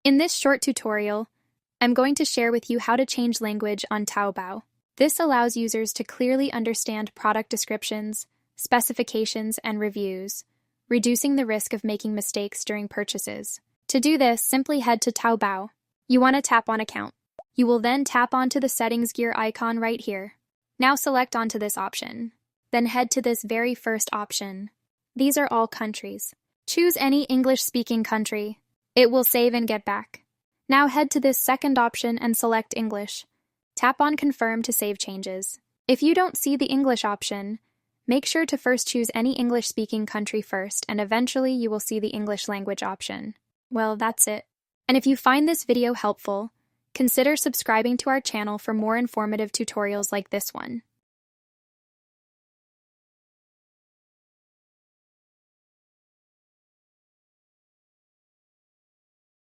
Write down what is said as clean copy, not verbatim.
In this short tutorial, I'm going to share with you how to change language on Taobao. This allows users to clearly understand product descriptions, specifications, and reviews, reducing the risk of making mistakes during purchases. To do this, simply head to Taobao. You want to tap on Account. You will then tap onto the settings gear icon right here. Now select onto this option. Then head to this very first option. These are all countries. Choose any English-speaking country. It will save and get back. Now head to this second option and select English. Tap on Confirm to save changes. If you don't see the English option, make sure to first choose any English-speaking country first, and eventually you will see the English language option. Well, that's it. And if you find this video helpful, consider subscribing to our channel for more informative tutorials like this one.